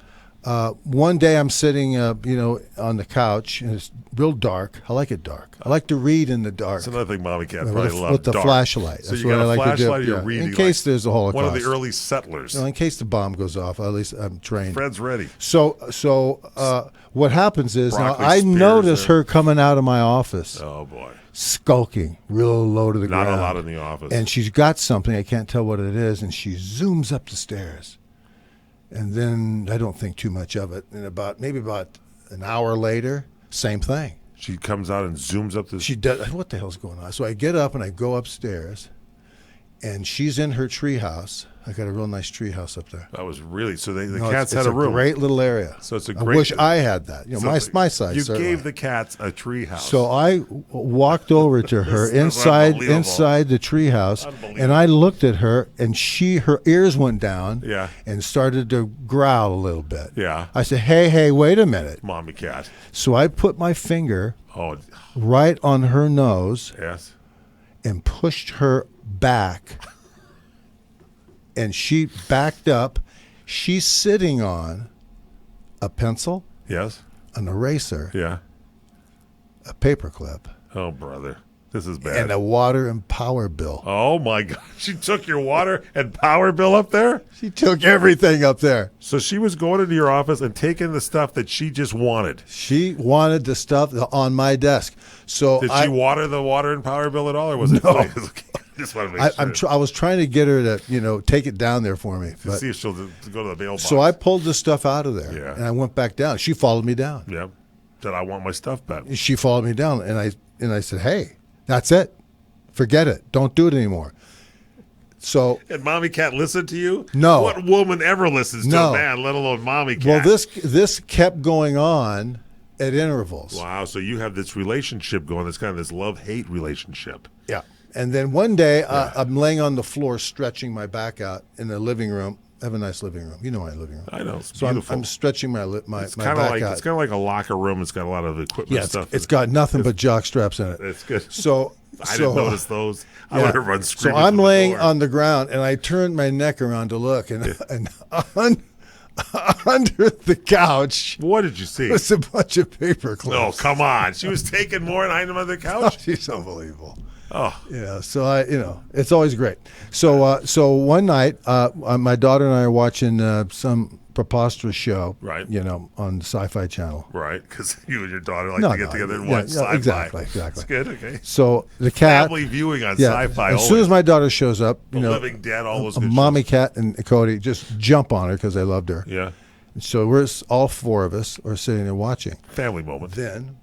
one day I'm sitting, on the couch, and it's real dark. I like it dark. I like to read in the dark. That's another thing Mommy Cat with probably loves. with the dark. flashlight. So That's you what got I a like flashlight, to do. you're reading in case there's a Holocaust. one of the early settlers. In case the bomb goes off, at least I'm trained. Fred's ready. So what happens is Broccoli now I spears notice there. her coming out of my office. Oh boy. Skulking, real low to the Not ground. a lot in the office. And she's got something, I can't tell what it is, and she zooms up the stairs. And then I don't think too much of it. And maybe about an hour later, same thing. She comes out and zooms up the. She does. What the hell's going on? So I get up and I go upstairs, and she's in her treehouse. I got a real nice treehouse up there. That was really so. The No, cats it's had a room. Great little area. So it's a I great. wish I had that. My size. You certainly. gave the cats a tree house. So I walked over to her This is inside unbelievable. the treehouse, and I looked at her, and her ears went down, Yeah. and started to growl a little bit. Yeah. I said, "Hey, wait a minute." Mommy Cat. So I put my finger Oh. right on her nose Yes. and pushed her back, and she backed up. She's sitting on a pencil, Yes. an eraser, Yeah. a paperclip, Oh brother, this is bad. and a water and power bill. Oh my God! She took your water and power bill up there. She took everything up there. So she was going into your office and taking the stuff that she just wanted. She wanted the stuff on my desk. So Did she water the water and power bill at all, or was it? No. Just want to make sure. I was trying to get her to take it down there for me. To see if she'll go to the mailbox. So I pulled the stuff out of there, Yeah. and I went back down. She followed me down. Yeah. Said I want my stuff back. She followed me down, and I said, "Hey, that's it. Forget it. Don't do it anymore." So And Mommy Cat listened to you? No. What woman ever listens to No. a man, let alone Mommy Cat? well, this kept going on at intervals. Wow. So you have this relationship going. It's kind of this love-hate relationship. Yeah. And then one day, I'm laying on the floor, stretching my back out in the living room. I have a nice living room. You know my living room. I know. It's So beautiful. I'm stretching my it's my kind of back like out. it's kind of like a locker room. It's got a lot of equipment Yeah, stuff. it's got nothing but jock straps in it. It's good. So I didn't notice those. I yeah. would have run So screaming. I'm to the laying door. on the ground, and I turned my neck around to look, and under the couch, what did you see? was a bunch of paper clips. No, come on. She was taking more than item on the couch. She's unbelievable. Oh, Yeah, so it's always great. So one night, my daughter and I are watching some preposterous show, Right. On Sci-Fi Channel. right. Because you and your daughter like to get together and watch yeah, sci-fi. exactly. It's good. Okay. So the cat, Family viewing on yeah, sci-fi. as soon as my daughter shows up, The Living Dead, all those good Mommy Cat and Cody just jump on her because they loved her. Yeah. And so we're all four of us are sitting there watching. Family moment. Then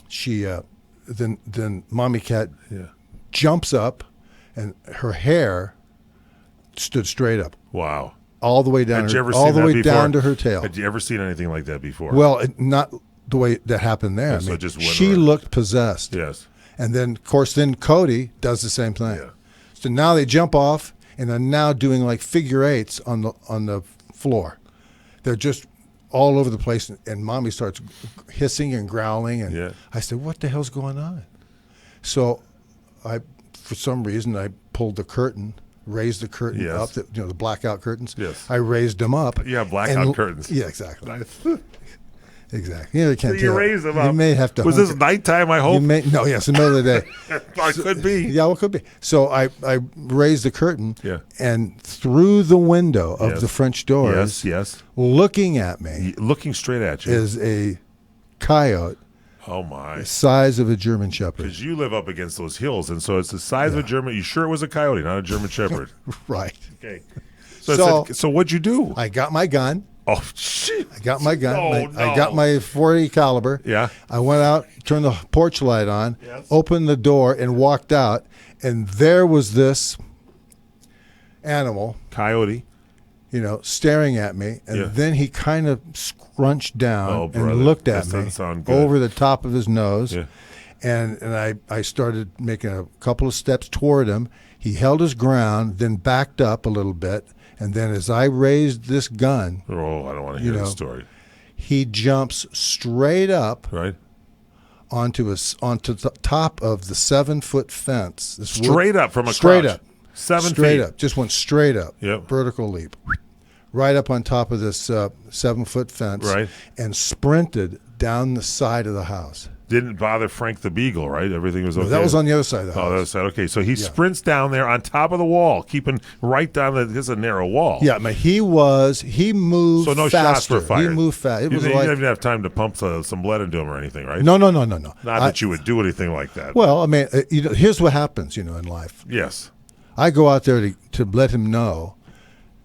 she, then Mommy Cat Yeah. jumps up, and her hair stood straight up. Wow. All the way down, Had you ever all seen the that way before? down to her tail. Had you ever seen anything like that before? Well, not the way that happened there. Yeah, I so mean, it just went she around. looked possessed. Yes. And then, of course, Cody does the same thing. Yeah. So now they jump off and are now doing like figure eights on the floor. They're just all over the place, and Mommy starts hissing and growling. And Yeah. I said, "What the hell's going on?" So for some reason, I pulled the curtain, raised the curtain Yes. up, the blackout curtains. Yes. I raised them up. You have blackout curtains. Yeah, exactly. Exactly. You can't So you tell. raised them You up. may have to. Was hunk this it. nighttime, I You hope? no, yes, the middle of the day. It could be. Yeah, well, it could be. So I raised the curtain, Yeah. and through the window of Yes. the French doors, Yes. looking at me, Looking straight at you. is a coyote Oh, my. the size of a German Shepherd. Because you live up against those hills, and so it's the size of a German. You sure it was a coyote, not a German Shepherd? Right. Okay. So what'd you do? I got my gun. Oh, shit. I got my gun. Oh, I got my .40 caliber. Yeah. I went out, turned the porch light on, Yes. opened the door, and walked out. And there was this animal Coyote. staring at me, and then he kind of scrunched down and looked at me over the top of his nose, and I started making a couple of steps toward him. He held his ground, then backed up a little bit, and then as I raised this gun, I don't want to hear the story. He jumps straight up, onto the top of the 7-foot fence. Straight up from a straight crouch. up, 7 straight feet. up, just went straight up, vertical leap, right up on top of this 7-foot fence, and sprinted down the side of the house. Didn't bother Frank the Beagle, right? Everything was okay. That was on the other side of the house. Oh, the other side. Okay, so he sprints down there on top of the wall, keeping right down this is a narrow wall. Yeah, but he moved. So no faster. shots were fired. He moved fast. You didn't even have time to pump some blood into him or anything, right? No. Not that you would do anything like that. Well, I mean, here's what happens, in life. Yes. I go out there to let him know.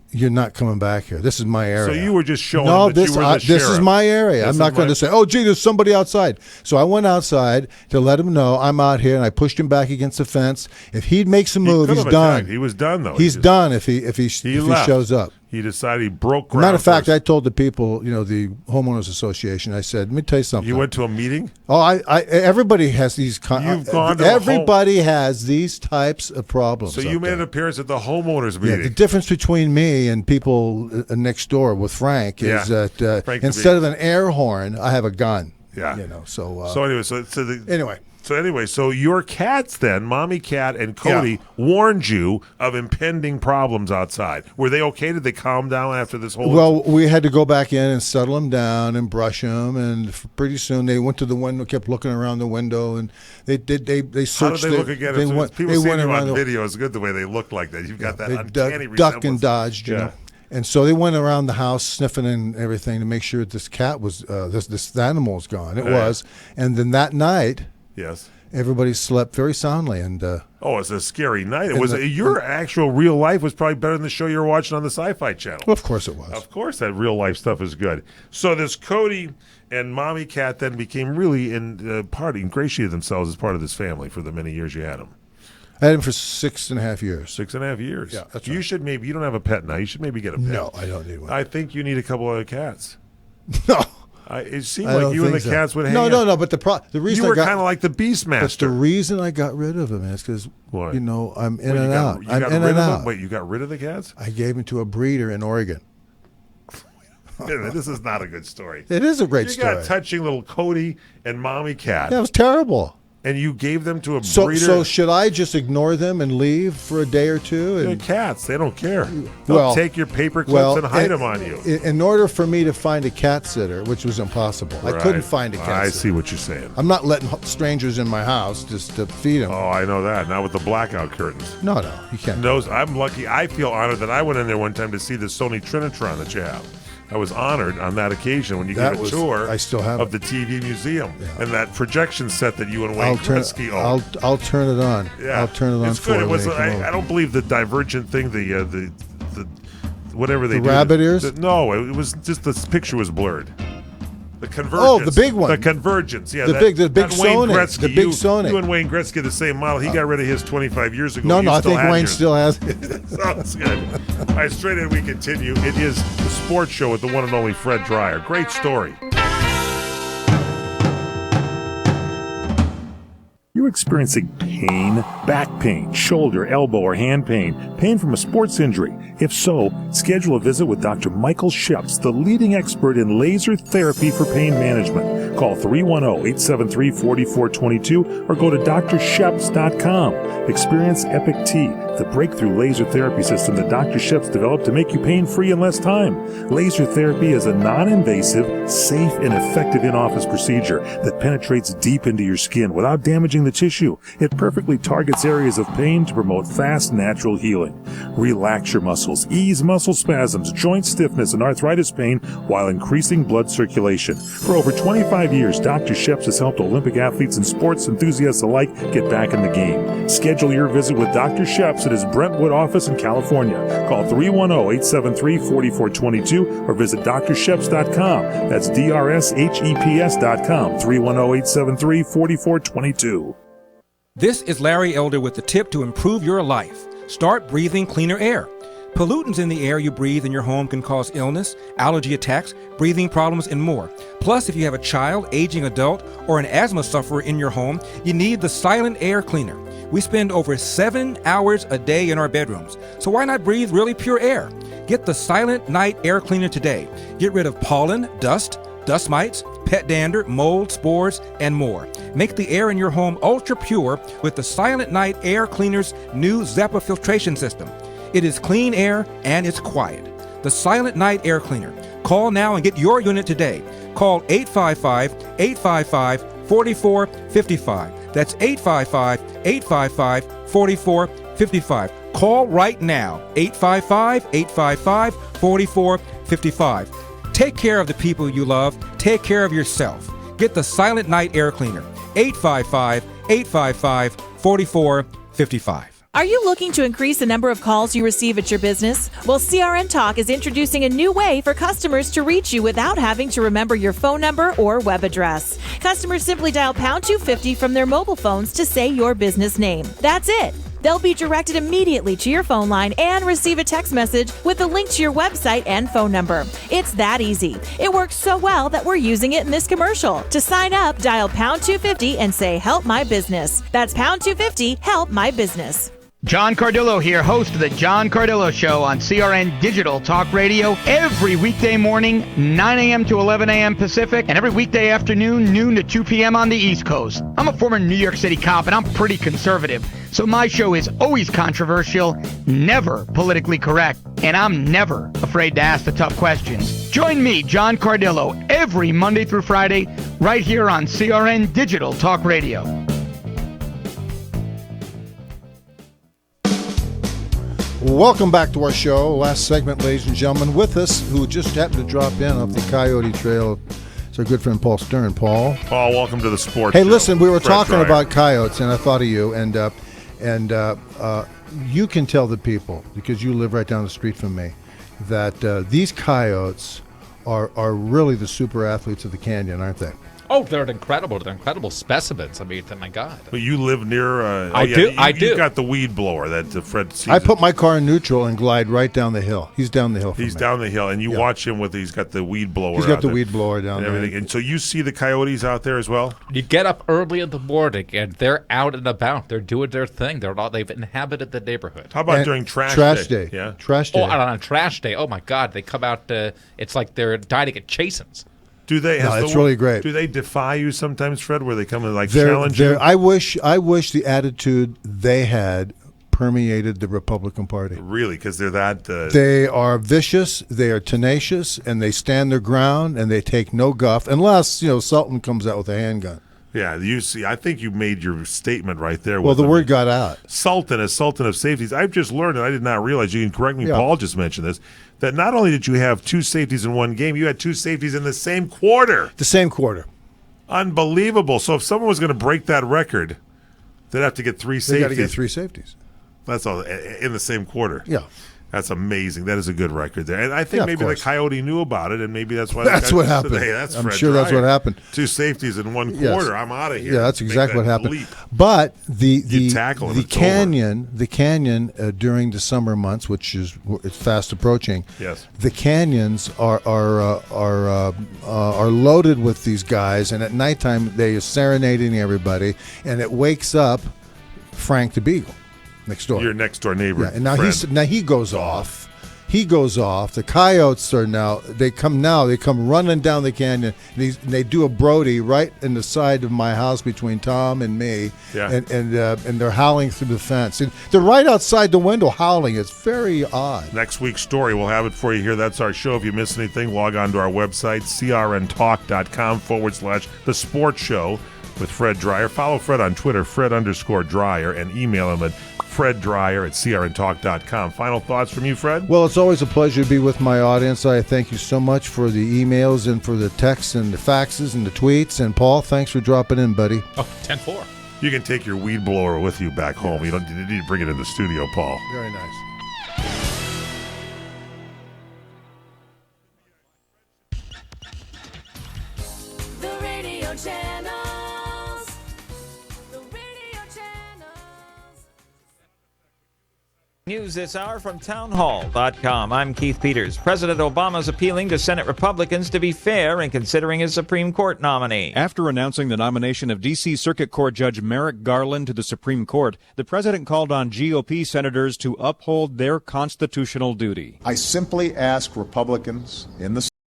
You're not coming back here. This is my area. So you were just showing him that you were the sheriff. This is my area. I'm not going to say, oh, gee, there's somebody outside. So I went outside to let him know I'm out here, and I pushed him back against the fence. If he makes a move, he's done. He was done, though. He's done if he shows up. He decided he broke ground. Matter of fact, I told the people, the homeowners association. I said, "Let me tell you something." You went to a meeting? Oh, everybody has these. You've gone to everybody has these types of problems. So you made an appearance at the homeowners meeting. Yeah, the difference between me and people next door with Frank is that instead of an air horn, I have a gun. Yeah. Anyway, So your cats then, Mommy Cat and Cody, warned you of impending problems outside. Were they okay? Did they calm down after this whole? Well, we had to go back in and settle them down and brush them, and pretty soon they went to the window, kept looking around the window, and they searched. How did they look again? People see you on the video. It's good the way they look like that. You've got that uncanny resemblance. Duck and dodged, And so they went around the house sniffing and everything to make sure this cat was this animal was gone. It was, and then that night. Yes. Everybody slept very soundly, and it's a scary night. It was your actual real life was probably better than the show you were watching on the Sci-Fi Channel. Well, of course it was. Of course, that real life stuff is good. So this Cody and Mommy Cat then became really ingratiated themselves as part of this family for the many years you had them. I had him for 6.5 years. 6.5 years. Yeah, that's right. You should you don't have a pet now. You should maybe get a pet. No, I don't need one. I think you need a couple other cats. No. It seemed like you and the cats would hang out. No, but the reason you were kind of like the Beastmaster. But the reason I got rid of him is because I'm in and out. I'm in and out. Wait, you got rid of the cats? I gave him to a breeder in Oregon. This is not a good story. It is a great story. You got touching little Cody and Mommy Cat. Yeah, it was terrible. And you gave them to a breeder? So should I just ignore them and leave for a day or two? They're cats. They don't care. They'll take your paper clips and hide them on you. In order for me to find a cat sitter, which was impossible, I couldn't find a cat sitter. I see what you're saying. I'm not letting strangers in my house just to feed them. Oh, I know that. Not with the blackout curtains. No, you can't. I'm lucky. I feel honored that I went in there one time to see the Sony Trinitron that you have. I was honored on that occasion when you gave a tour of the TV museum and that projection set that you and Wayne Gretzky owned. I'll turn it on. Yeah. I'll turn it on. It's good. It was. I don't believe the Divergent thing. The whatever they the do. Rabbit ears. No, it was just the picture was blurred. The Convergence. Oh, the big one. The Convergence. Yeah, the big Sony. Gretzky, the big Sony. You and Wayne Gretzky the same model. He got rid of his 25 years ago. No, I think Wayne still has it. Sounds good. All right, straight in we continue. It is the sports show with the one and only Fred Dreyer. Great story. You're experiencing pain, back pain, shoulder, elbow, or hand pain, pain from a sports injury. If so, schedule a visit with Dr. Michael Sheps, the leading expert in laser therapy for pain management. Call 310-873-4422 or go to drsheps.com. Experience Epic T, the breakthrough laser therapy system that Dr. Sheps developed to make you pain-free in less time. Laser therapy is a non-invasive, safe, and effective in-office procedure that penetrates deep into your skin without damaging the tissue. It perfectly targets areas of pain to promote fast, natural healing. Relax your muscles, ease muscle spasms, joint stiffness, and arthritis pain while increasing blood circulation. For over 25 years, Dr. Sheps has helped Olympic athletes and sports enthusiasts alike get back in the game. Schedule your visit with Dr. Sheps at his Brentwood office in California. Call 310-873-4422 or visit drsheps.com. That's DRSHEPS.com, 310-873-4422. This is Larry Elder with the tip to improve your life. Start breathing cleaner air. Pollutants in the air you breathe in your home can cause illness, allergy attacks, breathing problems, and more. Plus, if you have a child, aging adult, or an asthma sufferer in your home, you need the Silent Air Cleaner. We spend over 7 hours a day in our bedrooms, so why not breathe really pure air? Get the Silent Night Air Cleaner today. Get rid of pollen, dust mites, pet dander, mold, spores, and more. Make the air in your home ultra pure with the Silent Night Air Cleaner's new Zeppa filtration system. It is clean air and it's quiet. The Silent Night Air Cleaner. Call now and get your unit today. Call 855-855-4455. That's 855-855-4455. Call right now. 855-855-4455. Take care of the people you love. Take care of yourself. Get the Silent Night Air Cleaner. 855-855-4455. Are you looking to increase the number of calls you receive at your business? Well, CRN Talk is introducing a new way for customers to reach you without having to remember your phone number or web address. Customers simply dial pound 250 from their mobile phones to say your business name. That's it. They'll be directed immediately to your phone line and receive a text message with a link to your website and phone number. It's that easy. It works so well that we're using it in this commercial. To sign up, dial pound 250 and say, "Help my business." That's pound 250, help my business. John Cardillo here, host of the John Cardillo Show on CRN Digital Talk Radio every weekday morning, 9 a.m. to 11 a.m. Pacific, and every weekday afternoon, noon to 2 p.m. on the East Coast. I'm a former New York City cop, and I'm pretty conservative, so my show is always controversial, never politically correct, and I'm never afraid to ask the tough questions. Join me, John Cardillo, every Monday through Friday, right here on CRN Digital Talk Radio. Welcome back to our show. Last segment, ladies and gentlemen. With us, who just happened to drop in off the Coyote Trail, is our good friend Paul Stern. Paul, welcome to the sports Hey, show. listen, we were Fred talking Dryer. about coyotes, and I thought of you. And you can tell the people, because you live right down the street from me, that these coyotes are really the super athletes of the canyon, aren't they? Oh, they're incredible. They're incredible specimens. I mean, oh my God. But you live near... I do. You've got the weed blower that Fred sees. I put my car in neutral and glide right down the hill. He's down the hill from He's me. down the hill, and you watch him he's got the weed blower. He's got out the there weed blower down and there. everything. And so you see the coyotes out there as well? You get up early in the morning, and they're out and about. They're doing their thing. They've inhabited the neighborhood. How about during trash day? Yeah. Trash day. Oh, and on trash day. Oh, my God. They come out. It's like they're dying to get chasins. Do they? No, it's really great. Do they defy you sometimes, Fred, where they come and challenge you? I wish the attitude they had permeated the Republican Party. Really, because they're that... They are vicious, they are tenacious, and they stand their ground, and they take no guff, unless, Sultan comes out with a handgun. Yeah, you see, I think you made your statement right there. Well, the word got out. Sultan is Sultan of Safeties. I've just learned, and I did not realize, you can correct me, Paul just mentioned this, that not only did you have 2 safeties in one game, you had 2 safeties in the same quarter. The same quarter. Unbelievable. So if someone was going to break that record, they'd have to get 3 safeties. They got to get 3 safeties. That's all in the same quarter. Yeah. That's amazing. That is a good record there. And I think maybe the course. Coyote knew about it, and maybe that's why That's what happened. Hey, that's I'm Fred sure that's Dryer. what happened. 2 safeties in one Yes. quarter. I'm out of here. Yeah, that's Make exactly that what happened. leap. But the tackle him, it's canyon during the summer months, which is it's fast approaching. Yes. The canyons are loaded with these guys, and at nighttime they are serenading everybody, and it wakes up Frank the Beagle next door. Your next door neighbor. Yeah, and now friend. he goes off. He goes off. The coyotes they come running down the canyon, and they do a Brody right in the side of my house between Tom and me, Yeah. and they're howling through the fence. And they're right outside the window howling. It's very odd. Next week's story, we'll have it for you here. That's our show. If you miss anything, log on to our website, crntalk.com/The Sports Show with Fred Dryer. Follow Fred on Twitter, Fred_Dryer, and email him at FredDryer@crntalk.com. Final thoughts from you, Fred? Well, it's always a pleasure to be with my audience. I thank you so much for the emails and for the texts and the faxes and the tweets. And Paul, thanks for dropping in, buddy. Oh, 10-4. You can take your weed blower with you back home. You don't need to bring it in the studio, Paul. Very nice. The radio channels. News this hour from townhall.com. I'm Keith Peters. President Obama's appealing to Senate Republicans to be fair in considering his Supreme Court nominee. After announcing the nomination of D.C. Circuit Court Judge Merrick Garland to the Supreme Court, the president called on GOP senators to uphold their constitutional duty. I simply ask Republicans in the